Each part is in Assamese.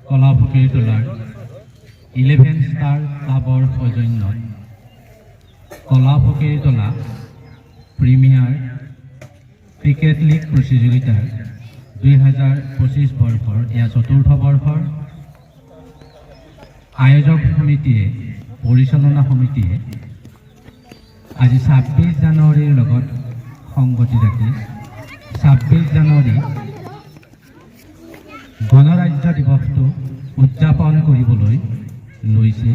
কলা ফকিৰতলাৰ 11 ষ্টাৰ ক্লাবৰ সৌজন্যত কলা ফকিৰতলা প্ৰিমিয়াৰ ক্ৰিকেট লীগ প্ৰতিযোগিতাৰ 2025 বৰ্ষৰ এয়া চতুৰ্থ বৰ্ষৰ আয়োজক সমিতিয়ে পৰিচালনা সমিতিয়ে আজি 26 জানুৱাৰীৰ লগত সংগতি ৰাখি 26 জানুৱাৰী গণৰাজ্য দিৱসটো উদযাপন কৰিবলৈ লৈছে।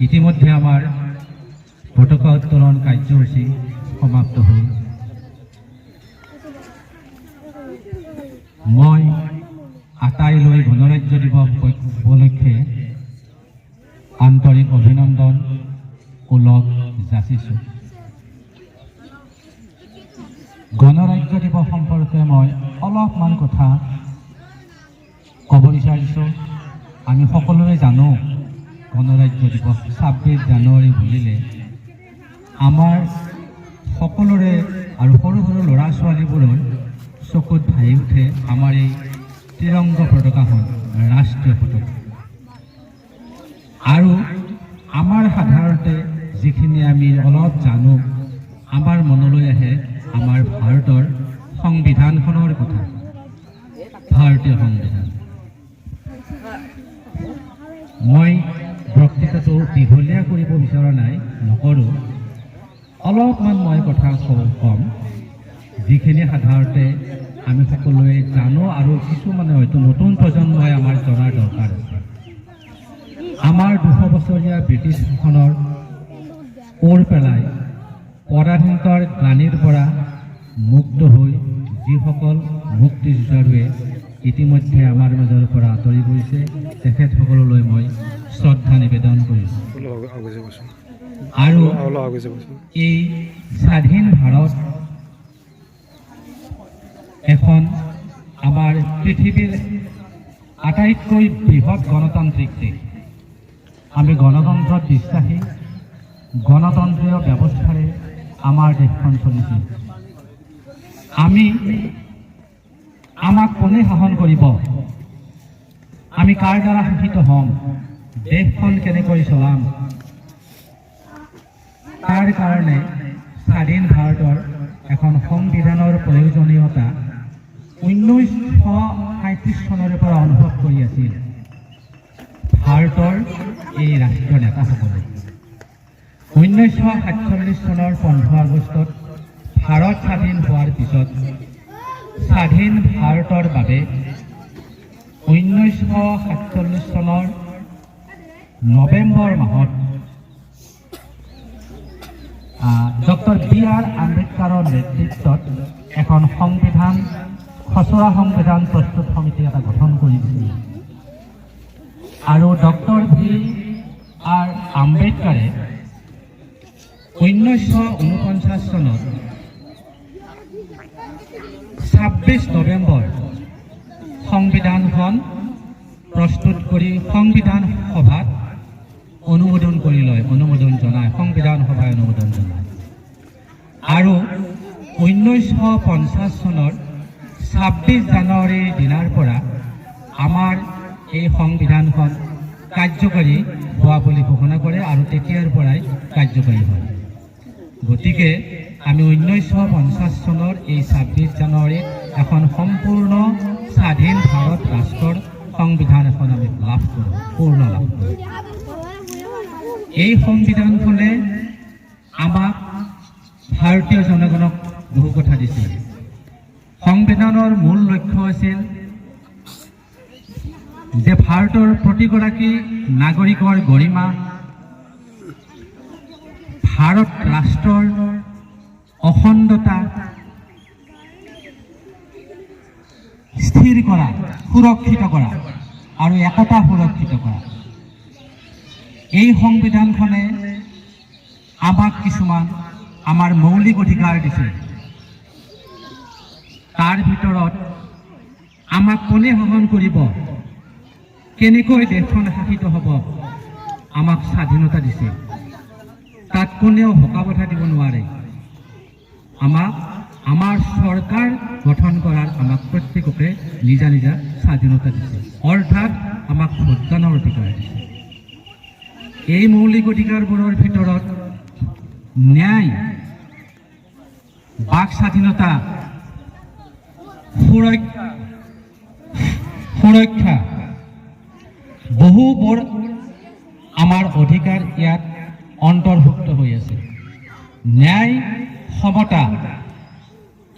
ইতিমধ্যে আমাৰ পতাকা উত্তোলন কাৰ্যসূচী সমাপ্ত হ'ল। মই আটাইলৈ গণৰাজ্য দিৱস উপলক্ষে আন্তৰিক অভিনন্দন ওলগ যাচিছোঁ। গণৰাজ্য দিৱস সম্পৰ্কে মই অলপমান কথা ক'ব বিচাৰিছোঁ। আমি সকলোৱে জানো গণৰাজ্য দিৱস 26 জানুৱাৰী বুলিলে আমাৰ সকলোৰে আৰু সৰু সৰু ল'ৰা ছোৱালীবোৰৰ চকুত ভাহি উঠে আমাৰ এই ত্ৰিৰংগ পতাকাখন, ৰাষ্ট্ৰীয় পতাকা। আৰু আমাৰ সাধাৰণতে যিখিনি আমি অলপ জানো, আমাৰ মনলৈ আহে আমাৰ ভাৰতৰ সংবিধানখনৰ কথা, ভাৰতীয় সংবিধান। মই বক্তৃতাটো দীঘলীয়া কৰিব বিচৰা নাই, নকৰোঁ। অলপমান মই কথা ক'ম যিখিনি সাধাৰণতে আমি সকলোৱে জানো আৰু কিছুমানে হয়তো নতুন প্ৰজন্মই আমাৰ জনাৰ দৰকাৰ আছে। আমাৰ 200 বছৰীয়া ব্ৰিটিছ শাসনৰ ওৰ পেলাই পৰাধীনতাৰ গ্লানিৰ পৰা মুক্ত হৈ যিসকল মুক্তিযোদ্ধাৱে ইতিমধ্যে আমাৰ মাজৰ পৰা আঁতৰি গৈছে, তেখেতসকললৈ মই শ্ৰদ্ধা নিবেদন কৰিছোঁ। আৰু এই স্বাধীন ভাৰত এখন আমাৰ পৃথিৱীৰ আটাইতকৈ বৃহৎ গণতান্ত্ৰিক দেশ। আমি গণতন্ত্ৰত বিশ্বাসী, গণতন্ত্ৰীয় ব্যৱস্থাৰে আমাৰ দেশখন চলিছিল। আমাক কোনে শাসন কৰিব, আমি কাৰ দ্বাৰা শাসিত হ'ম, দেশখন কেনেকৈ চলাম, তাৰ কাৰণে স্বাধীন ভাৰতৰ এখন সংবিধানৰ প্ৰয়োজনীয়তা 1937 চনৰে পৰা অনুভৱ কৰি আছিল ভাৰতৰ এই ৰাষ্ট্ৰীয় নেতাসকলে। 1947 চনৰ 15 আগষ্টত ভাৰত স্বাধীন হোৱাৰ পিছত স্বাধীন ভাৰতৰ বাবে 1947 চনৰ নৱেম্বৰ মাহত ডক্টৰ B.R. আম্বেদকাৰৰ নেতৃত্বত এখন সংবিধান, খচৰা সংবিধান প্ৰস্তুত সমিতি এটা গঠন কৰি দিছিল। আৰু ডক্টৰ B.R. আম্বেদকাৰে 1949 চনত 26 নৱেম্বৰ সংবিধানখন প্ৰস্তুত কৰি সংবিধান সভাত অনুমোদন কৰি লয়, অনুমোদন জনায়, সংবিধান সভাই অনুমোদন জনায়। আৰু 1950 চনৰ 26 জানুৱাৰীৰ দিনাৰ পৰা আমাৰ এই সংবিধানখন কাৰ্যকৰী হোৱা বুলি ঘোষণা কৰে আৰু তেতিয়াৰ পৰাই কাৰ্যকৰী হয়। গতিকে আমি 1950 চনৰ এই 26 জানুৱাৰীত এখন সম্পূৰ্ণ স্বাধীন ভাৰত ৰাষ্ট্ৰৰ সংবিধান এখন আমি লাভ কৰোঁ, পূৰ্ণ লাভ কৰোঁ। এই সংবিধানখনে আমাক ভাৰতীয় জনগণক বহু কথা দিছিল। সংবিধানৰ মূল লক্ষ্য আছিল যে ভাৰতৰ প্ৰতিগৰাকী নাগৰিকৰ গৰিমা, ভাৰত ৰাষ্ট্ৰৰ অখণ্ডতা স্থিৰ কৰা, সুৰক্ষিত কৰা আৰু একতা সুৰক্ষিত কৰা। এই সংবিধানখনে আমাক কিছুমান আমাৰ মৌলিক অধিকাৰ দিছিল। তাৰ ভিতৰত আমাক কোনে শাসন কৰিব, কেনেকৈ দেশখন শাসিত হ'ব, আমাক স্বাধীনতা দিছে। তাত কোনেও হকাবধা দিব নোৱাৰে। আমাক আমাৰ চৰকাৰ গঠন কৰাৰ আমাক প্ৰত্যেককে নিজা নিজা স্বাধীনতা দিছে। অৰ্থাৎ আমাক ভোটদানৰ অধিকাৰ দিছে। এই মৌলিক অধিকাৰবোৰৰ ভিতৰত ন্যায়, বাক স্বাধীনতা, সুৰক্ষা বহুবোৰ আমাৰ অধিকাৰ ইয়াত অন্তৰ্ভুক্ত হৈ আছে। ন্যায়, সমতা,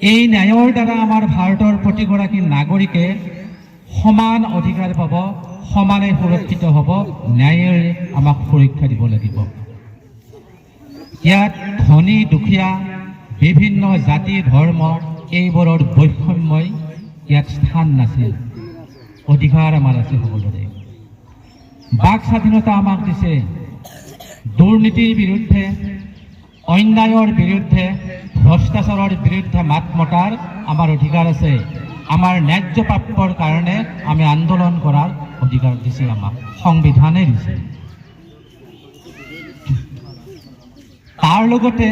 এই ন্যায়ৰ দ্বাৰা আমাৰ ভাৰতৰ প্ৰতিগৰাকী নাগৰিকে সমান অধিকাৰ পাব, সমানে সুৰক্ষিত হ'ব, ন্যায়েৰে আমাক সুৰক্ষা দিব লাগিব। ইয়াত ধনী দুখীয়া বিভিন্ন জাতি ধৰ্ম এইবোৰৰ বৈষম্যই ইয়াত স্থান নাছিল। অধিকাৰ আমাৰ আছে সকলোৰে। বাক স্বাধীনতা আমাক দিছে। দুৰ্নীতিৰ বিৰুদ্ধে, অন্যায়ৰ বিৰুদ্ধে, ভ্ৰষ্টাচাৰৰ বিৰুদ্ধে মাত মতাৰ আমাৰ অধিকাৰ আছে। আমাৰ ন্যায্য প্ৰাপ্যৰ কাৰণে আমি আন্দোলন কৰাৰ অধিকাৰ দিছে, আমাক সংবিধানে দিছে। তাৰ লগতে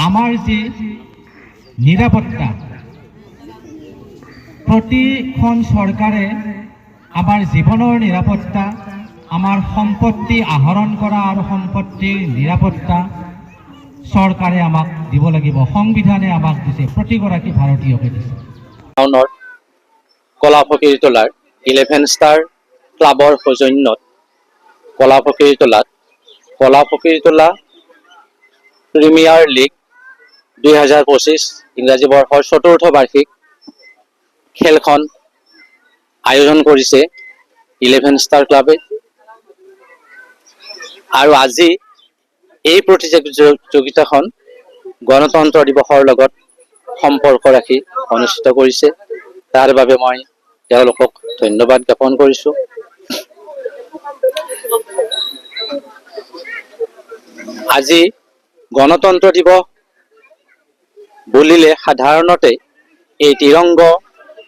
আমাৰ যি নিৰাপত্তা, প্ৰতিখন চৰকাৰে আমাৰ জীৱনৰ নিৰাপত্তা, আমাৰ সম্পত্তি আহৰণ কৰা আৰু সম্পত্তিৰ নিৰাপত্তা চৰকাৰে আমাক দিব লাগিব। সংবিধানে আমাক দিছে, প্ৰতিগৰাকী ভাৰতীয়কে দিছে। টাউনৰ কলাফকীৰতলাৰ 11 ষ্টাৰ ক্লাবৰ সৌজন্যত কলাফকীৰতলাত কলাফকীৰতলা প্ৰিমিয়াৰ লীগ 2025 ইংৰাজী বৰ্ষৰ ৪ৰ্থ বাৰ্ষিক খেলখন আয়োজন কৰিছে 11 ষ্টাৰ ক্লাবে। আৰু আজি এই প্ৰতিযোগিতাখন গণতন্ত্ৰ দিৱসৰ লগত সম্পৰ্ক ৰাখি অনুষ্ঠিত কৰিছে। তাৰ বাবে মই তেওঁলোকক ধন্যবাদ জ্ঞাপন কৰিছোঁ। আজি গণতন্ত্ৰ দিৱস বুলিলে সাধাৰণতে এই ত্ৰিৰংগ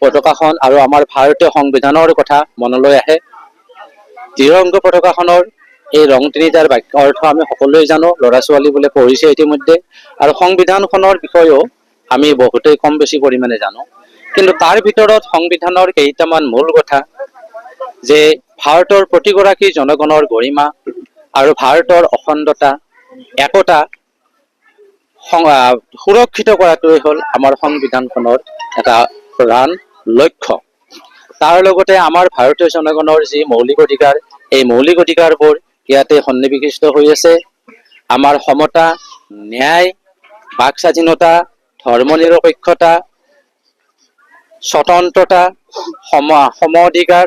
পতাকাখন আৰু আমাৰ ভাৰতীয় সংবিধানৰ কথা মনলৈ আহে। ত্ৰিৰংগ পতাকাখনৰ এই ৰং তিনিটাৰ অৰ্থ আমি সকলোৱে জানো, ল'ৰা ছোৱালীবোৰে পঢ়িছে ইতিমধ্যে, আৰু সংবিধানখনৰ বিষয়েও আমি বহুতেই কম বেছি পৰিমাণে জানো। কিন্তু তাৰ ভিতৰত সংবিধানৰ কেইটামান মূল কথা, যে ভাৰতৰ প্ৰতিগৰাকী জনগণৰ গৰিমা আৰু ভাৰতৰ অখণ্ডতা, একতা সুৰক্ষিত কৰাটোৱে হ'ল আমাৰ সংবিধানখনৰ এটা প্ৰধান লক্ষ্য। তাৰ লগতে আমাৰ ভাৰতীয় জনগণৰ যি মৌলিক অধিকাৰ, এই মৌলিক অধিকাৰবোৰ ইয়াতে সন্নিৱিষ্ট হৈ আছে। আমাৰ সমতা, ন্যায়, বাক স্বাধীনতা, ধৰ্মনিৰপেক্ষতা, স্বতন্ত্ৰতা, সম অধিকাৰ,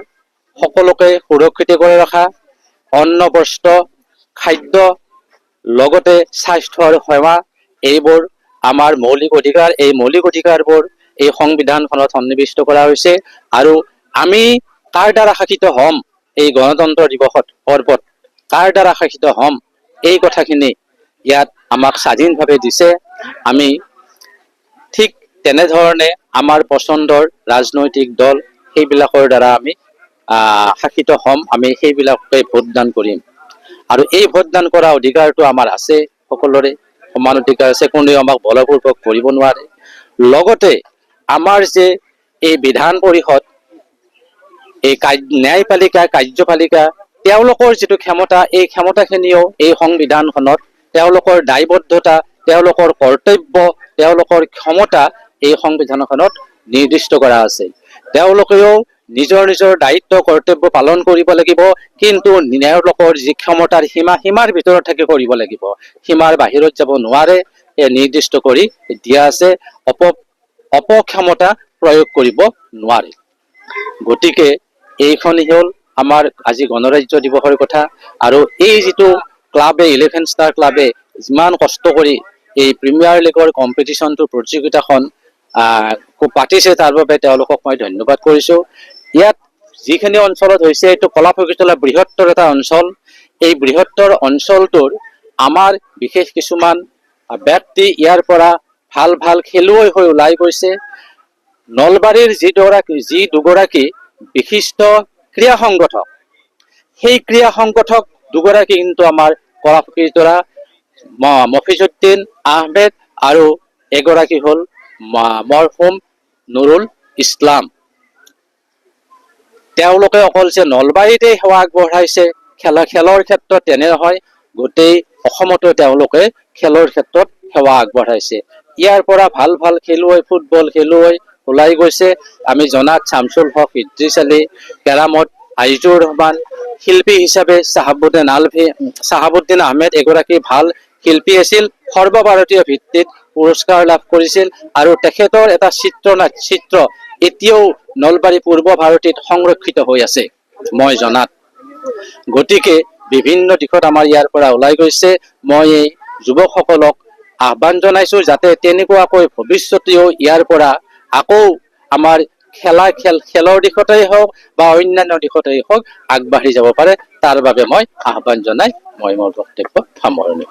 সকলোকে সুৰক্ষিত কৰি ৰখা, অন্ন, বস্ত্ৰ, খাদ্য, লগতে স্বাস্থ্য আৰু সেৱা, এইবোৰ আমাৰ মৌলিক অধিকাৰ। এই মৌলিক অধিকাৰবোৰ এই সংবিধানখনত সন্নিৱিষ্ট কৰা হৈছে। আৰু আমি কাৰ দ্বাৰা শাসিত হ'ম, এই গণতন্ত্ৰ দিৱসত পৰ্বত কাৰ দ্বাৰা শাসিত হ'ম, এই কথাখিনি ইয়াত আমাক স্বাধীনভাৱে দিছে। আমি ঠিক তেনেধৰণে আমাৰ পচন্দৰ ৰাজনৈতিক দল সেইবিলাকৰ দ্বাৰা আমি শাসিত হ'ম, আমি সেইবিলাককে ভোটদান কৰিম। আৰু এই ভোটদান কৰা অধিকাৰটো আমাৰ আছে, সকলোৰে সমান অধিকাৰ আছে, কোনেও আমাক বলপূৰ্বক কৰিব নোৱাৰে। লগতে আমাৰ যে এই বিধান পৰিষদ, এই ন্যায়পালিকা, কাৰ্যপালিকা, তেওঁলোকৰ যিটো ক্ষমতা, এই ক্ষমতাখিনিও এই সংবিধানখনত তেওঁলোকৰ দায়বদ্ধতা, তেওঁলোকৰ কৰ্তব্য, তেওঁলোকৰ ক্ষমতা এই সংবিধানখনত নিৰ্দিষ্ট কৰা আছে। তেওঁলোকেও নিজৰ নিজৰ দায়িত্ব কৰ্তব্য পালন কৰিব লাগিব, কিন্তু তেওঁলোকৰ যি ক্ষমতাৰ সীমাৰ ভিতৰত থাকি কৰিব লাগিব, সীমাৰ বাহিৰত যাব নোৱাৰে, নিৰ্দিষ্ট কৰি দিয়া আছে। অপক্ষমতা প্ৰয়োগ কৰিব নোৱাৰে। গতিকে এইখনেই হ'ল আমাৰ আজি গণৰাজ্য দিৱসৰ কথা। আৰু এই যিটো ক্লাবে, 11 ষ্টাৰ ক্লাবে যিমান কষ্ট কৰি এই প্ৰিমিয়াৰ লীগৰ কম্পিটিশ্যনটো, প্ৰতিযোগিতাখন পাতিছে, তাৰ বাবে তেওঁলোকক মই ধন্যবাদ কৰিছোঁ। ইয়াত যিখিনি অঞ্চলত হৈছে, এইটো কলাফকীৰতলা বৃহত্তৰ এটা অঞ্চল। এই বৃহত্তৰ অঞ্চলটোৰ আমাৰ বিশেষ কিছুমান ব্যক্তি ইয়াৰ পৰা ভাল ভাল খেলুৱৈ হৈ ওলাই গৈছে। নলবাৰীৰ যি দুগৰাকী বিশিষ্ট ক্ৰীড়া সংগঠক, সেই ক্ৰীড়া সংগঠক দুগৰাকী কিন্তু আমাৰ কলাফকীৰতলা মফিজুদ্দিন আহমেদ আৰু এগৰাকী হ'ল মৰহুম নুৰুল ইছলাম। তেওঁলোকে অকল যে নলবাৰীতে সেৱা আগবঢ়াইছে খেলৰ ক্ষেত্ৰত তেনে নহয়, গোটেই অসমতো তেওঁলোকে খেলৰ ক্ষেত্ৰত সেৱা আগবঢ়াইছে। ইয়াৰ পৰা ভাল ভাল খেলুৱৈ, ফুটবল খেলুৱৈ ওলাই গৈছে। আমি জনাত শামছুল হক, ইদ্ৰিছ আলী, কেৰামত আইজুৰ ৰহমান, শিল্পী হিচাপে চাহাবুদ্দিন আহমেদ এগৰাকী ভাল শিল্পী আছিল, সৰ্বভাৰতীয় ভিত্তিত পুৰস্কাৰ লাভ কৰিছিল আৰু তেখেতৰ এটা চিত্ৰ এতিয়াও নলবাৰী পূৰ্ব ভাৰতীত সংৰক্ষিত হৈ আছে মই জনাত। গতিকে বিভিন্ন দিশত আমাৰ ইয়াৰ পৰা ওলাই গৈছে। মই এই যুৱকসকলক আহ্বান জনাইছো যাতে তেনেকুৱাকৈ ভৱিষ্যতেও ইয়াৰ পৰা আকৌ আমাৰ খেলৰ দিশতেই হওক বা অন্যান্য দিশতেই হওক আগবাঢ়ি যাব পাৰে, তাৰ বাবে মই আহ্বান জনাই মই মোৰ বক্তব্য সামৰণি।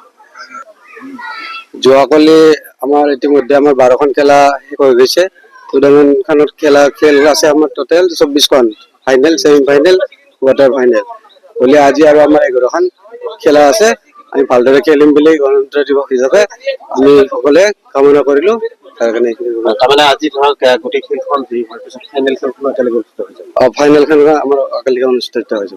যোৱাকালি আমাৰ ইতিমধ্যে আমাৰ 12খন খেলা শেষ হৈ গৈছে। টুৰ্ণামেণ্টখনত খেল আছে আমাৰ টোটেল 24খন, final, semifinal, quarterfinal. বুলি আজি আৰু আমাৰ 11খন খেলা আছে। আমি ভালদৰে খেলিম বুলি গণতন্ত্ৰ দিৱস হিচাপে আমি সকলোৱে কামনা কৰিলো। তাৰ কাৰণে তাৰমানে আজি ধৰক গোটেই খেলখন হোৱাৰ পিছত ফাইনেল খেলখন একেলগে অনুষ্ঠিত হৈছে। ফাইনেল খেল আমাৰ একেলগে অনুষ্ঠিত হৈছে।